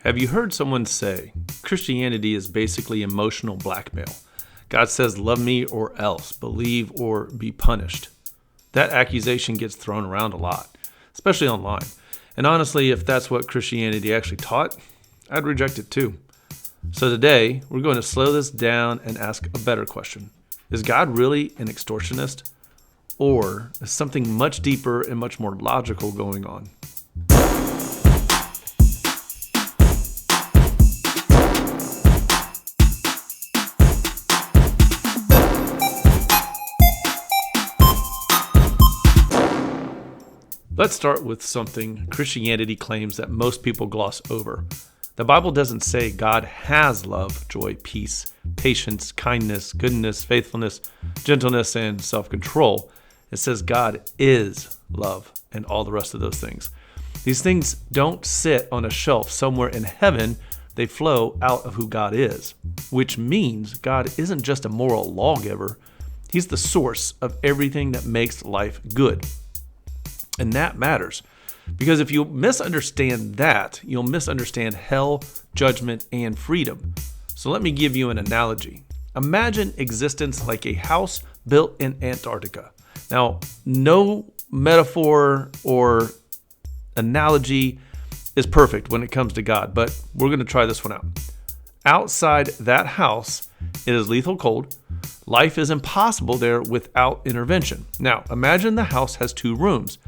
Have you heard someone say Christianity is basically emotional blackmail? God says, love me or else, believe or be punished. That accusation gets thrown around a lot, especially online. And honestly, if that's what Christianity actually taught, I'd reject it too. So today, we're going to slow this down and ask a better question. Is God really an extortionist? Or is something much deeper and much more logical going on? Let's start with something Christianity claims that most people gloss over. The Bible doesn't say God has love, joy, peace, patience, kindness, goodness, faithfulness, gentleness, and self-control. It says God is love and all the rest of those things. These things don't sit on a shelf somewhere in heaven. They flow out of who God is, which means God isn't just a moral lawgiver. He's the source of everything that makes life good. And that matters, because if you misunderstand that, you'll misunderstand hell, judgment, and freedom. So let me give you an analogy. Imagine existence like a house built in Antarctica. Now, no metaphor or analogy is perfect when it comes to God, but we're going to try this one out. Outside that house, it is lethal cold. Life is impossible there without intervention. Now, imagine the house has two rooms.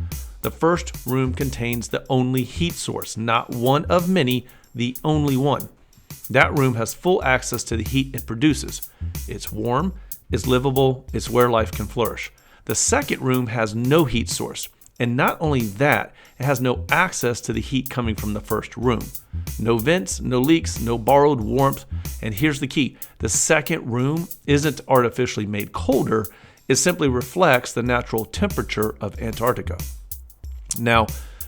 The first room contains the only heat source, not one of many, the only one. That room has full access to the heat it produces. It's warm, it's livable, it's where life can flourish. The second room has no heat source, and not only that, it has no access to the heat coming from the first room. No vents, no leaks, no borrowed warmth, and here's the key. The second room isn't artificially made colder, it simply reflects the natural temperature of Antarctica. Now,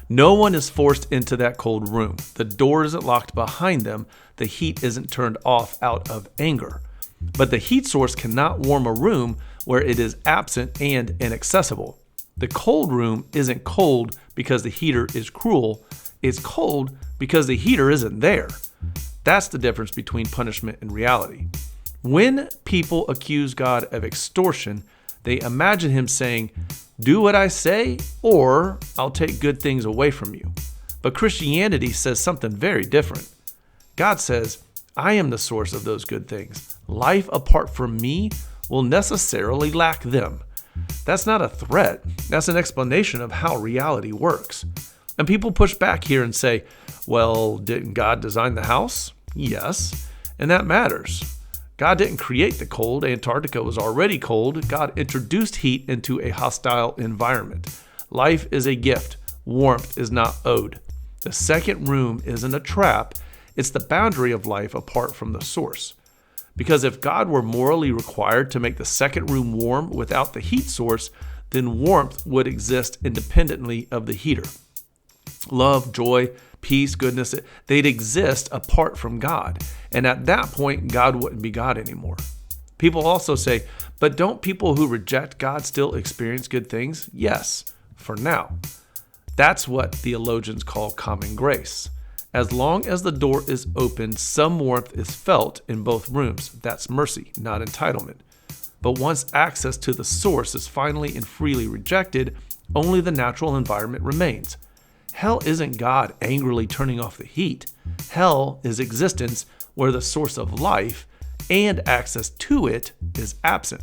no one is forced into that cold room. The door isn't locked behind them. The heat isn't turned off out of anger. But the heat source cannot warm a room where it is absent and inaccessible. The cold room isn't cold because the heater is cruel. It's cold because the heater isn't there. That's the difference between punishment and reality. When people accuse God of extortion, they imagine him saying, do what I say, or I'll take good things away from you. But Christianity says something very different. God says, I am the source of those good things. Life apart from me will necessarily lack them. That's not a threat. That's an explanation of how reality works. And people push back here and say, well, didn't God design the house? Yes, and that matters. God didn't create the cold. Antarctica was already cold. God introduced heat into a hostile environment. Life is a gift. Warmth is not owed. The second room isn't a trap. It's the boundary of life apart from the source. Because if God were morally required to make the second room warm without the heat source, then warmth would exist independently of the heater. Love, joy, peace, goodness, they'd exist apart from God. And at that point, God wouldn't be God anymore. People also say, but don't people who reject God still experience good things? Yes, for now. That's what theologians call common grace. As long as the door is open, some warmth is felt in both rooms. That's mercy, not entitlement. But once access to the source is finally and freely rejected, only the natural environment remains. Hell isn't God angrily turning off the heat. Hell is existence where the source of life and access to it is absent.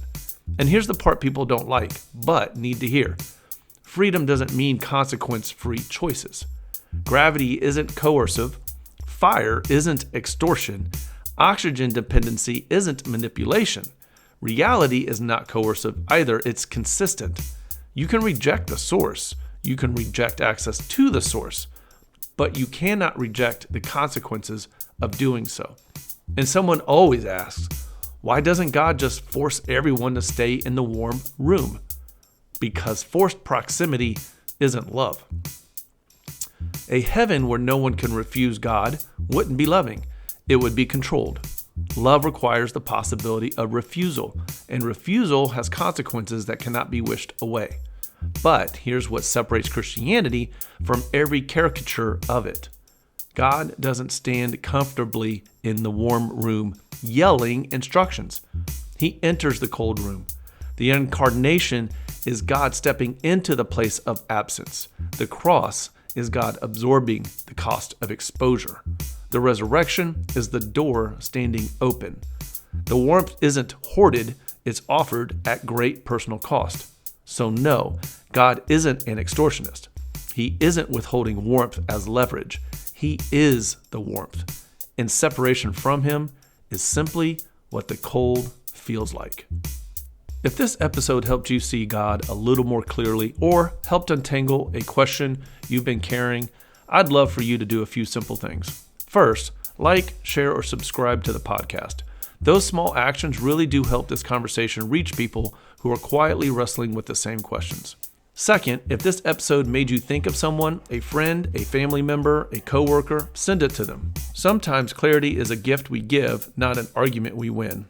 And here's the part people don't like, but need to hear. Freedom doesn't mean consequence-free choices. Gravity isn't coercive. Fire isn't extortion. Oxygen dependency isn't manipulation. Reality is not coercive either. It's consistent. You can reject the source. You can reject access to the source, but you cannot reject the consequences of doing so. And someone always asks, why doesn't God just force everyone to stay in the warm room? Because forced proximity isn't love. A heaven where no one can refuse God wouldn't be loving. It would be controlled. Love requires the possibility of refusal, and refusal has consequences that cannot be wished away. But here's what separates Christianity from every caricature of it. God doesn't stand comfortably in the warm room yelling instructions. He enters the cold room. The incarnation is God stepping into the place of absence. The cross is God absorbing the cost of exposure. The resurrection is the door standing open. The warmth isn't hoarded, it's offered at great personal cost. So no, God isn't an extortionist. He isn't withholding warmth as leverage. He is the warmth. And separation from him is simply what the cold feels like. If this episode helped you see God a little more clearly or helped untangle a question you've been carrying, I'd love for you to do a few simple things. First, like, share, or subscribe to the podcast. Those small actions really do help this conversation reach people who are quietly wrestling with the same questions. Second, if this episode made you think of someone, a friend, a family member, a coworker, send it to them. Sometimes clarity is a gift we give, not an argument we win.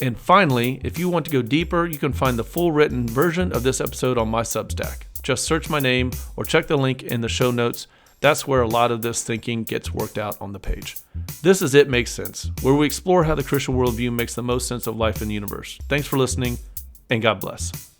And finally, if you want to go deeper, you can find the full written version of this episode on my Substack. Just search my name or check the link in the show notes. That's where a lot of this thinking gets worked out on the page. This is It Makes Sense, where we explore how the Christian worldview makes the most sense of life in the universe. Thanks for listening, and God bless.